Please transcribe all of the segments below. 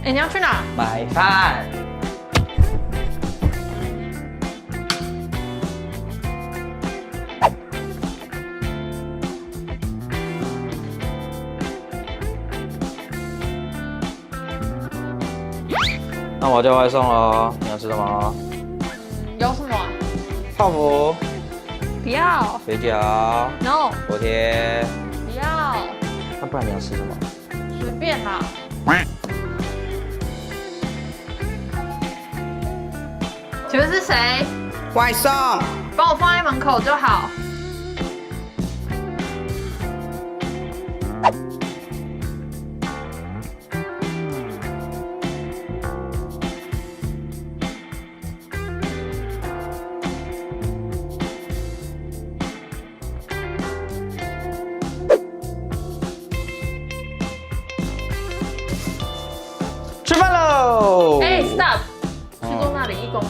哎，你要去哪？买饭。那我叫外送喽，你要吃什么？有什么？泡芙、不要。水饺、 No， 锅贴。不要。那不然你要吃什么？随便啦。请问是谁？外送，帮我放在门口就好。吃饭喽！哎，stop！去坐那里1公尺。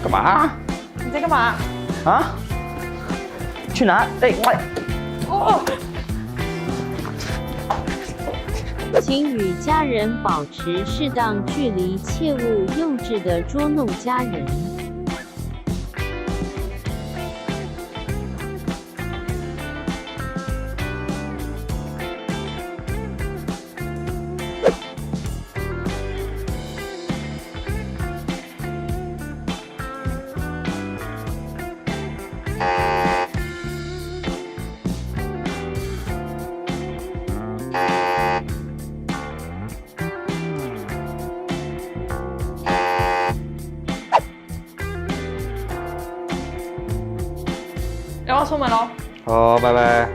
干嘛？你在干嘛？啊？去哪？哎，喂！哦，请与家人保持适当距离，切勿幼稚的捉弄家人。要不要出门喽？好，拜拜。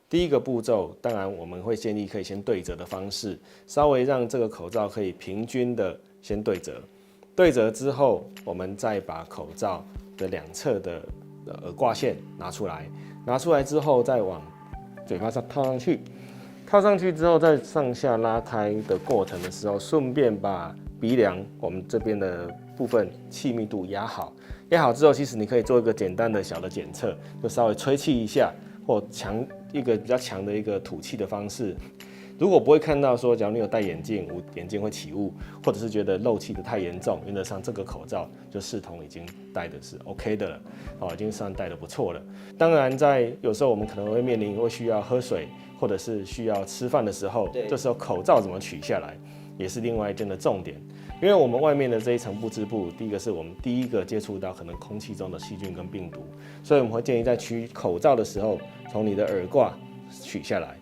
第一个步骤，当然我们会建议可以先对折的方式，稍微让这个口罩可以平均的先对折。对折之后，我们再把口罩的两侧的耳挂线拿出来，拿出来之后再往嘴巴上套上去，套上去之后再上下拉开的过程的时候，顺便把鼻梁我们这边的部分气密度压好。压好之后，其实你可以做一个简单的小的检测，就稍微吹气一下，或一个比较强的一个吐气的方式。如果不会看到说，假如你有戴眼镜，眼镜会起雾，或者是觉得漏气的太严重，原则上这个口罩就视同已经戴的是 OK 的了，已经算戴的不错了。当然，在有时候我们可能会面临会需要喝水，或者是需要吃饭的时候，这时候口罩怎么取下来，也是另外一件的重点。因为我们外面的这一层不织布，第一个是我们第一个接触到可能空气中的细菌跟病毒，所以我们会建议在取口罩的时候，从你的耳挂取下来。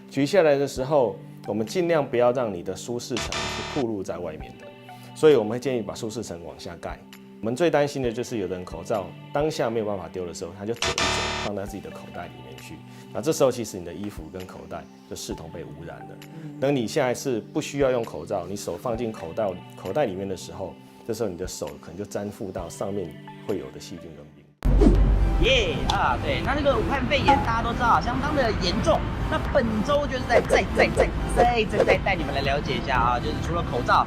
取下来的时候，我们尽量不要让你的舒适层是暴露在外面的，所以我们会建议把舒适层往下盖。我们最担心的就是有的人口罩当下没有办法丢的时候，他就折一折。放在自己的口袋里面去。那这时候其实你的衣服跟口袋就视同被污染了。等你下一次不需要用口罩，你手放进口袋里面的时候，这时候你的手可能就沾附到上面会有的细菌跟病毒。耶对，那这个武汉肺炎大家都知道相当的严重。那本周就是再带你们来了解一下啊，就是除了口罩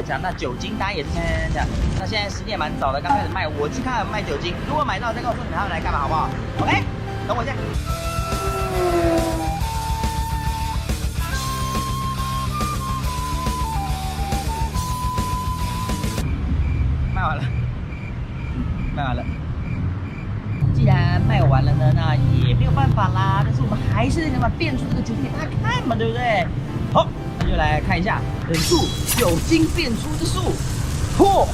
讲那酒精大家也是讲。那现在时间也蛮早的，刚开始卖，我去看卖酒精，如果买到再告诉你们他们来干嘛好不好 ？OK， 等我一下。卖完了。既然卖完了呢，那也没有办法啦。但是我们还是想把变出这个酒精给大家看嘛，对不对？好，那就来看一下人数酒精变出之术。嚯！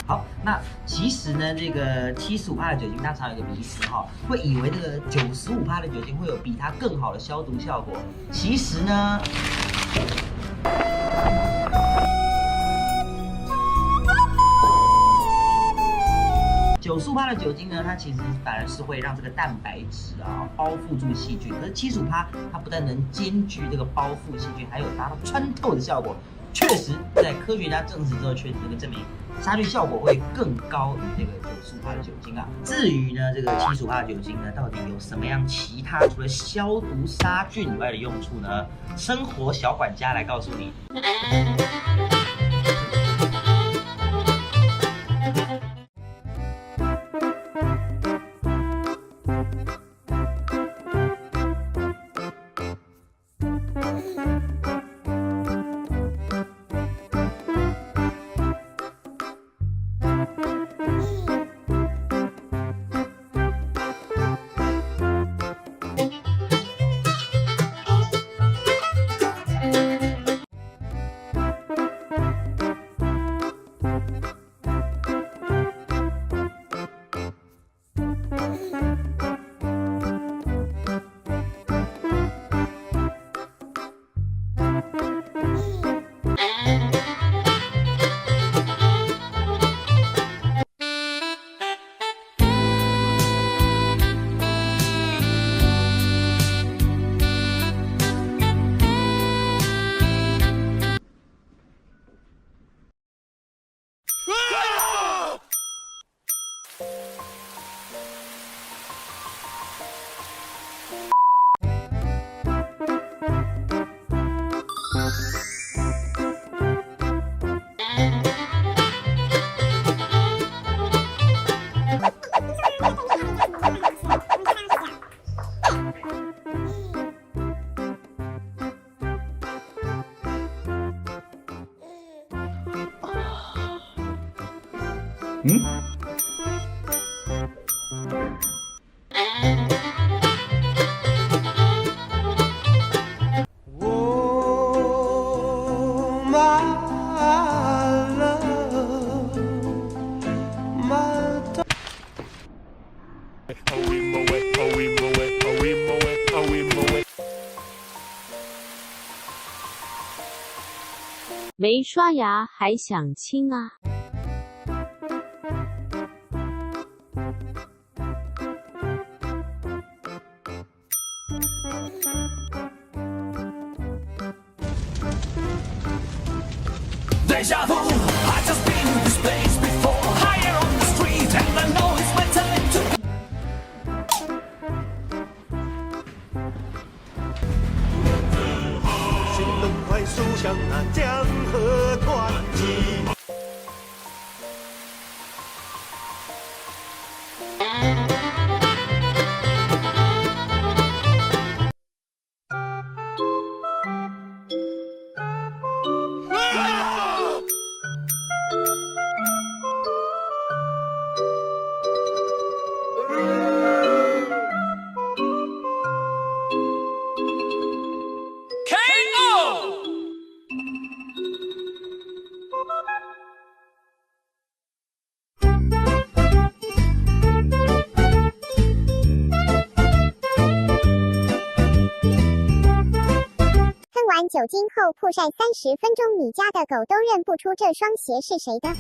好，那其实呢，这个75%的酒精，大家常有一个迷思哈，会以为这个95%的酒精会有比它更好的消毒效果。其实呢。95%的酒精呢，它其实反而是会让这个蛋白质包覆住细菌，可是75%它不但能兼具这个包覆细菌，还有达到穿透的效果。确实，在科学家证实之后，确实能够证明杀菌效果会更高于这个95%的酒精啊。至于呢，这个75%的酒精呢，到底有什么样其他除了消毒杀菌以外的用处呢？生活小管家来告诉你。没刷牙还想亲啊？Deja vu, I just been in this place before. Higher on the street, and I know it's my time to. 行动快速，像那江河湍急。酒精后曝晒30分钟，你家的狗都认不出这双鞋是谁的。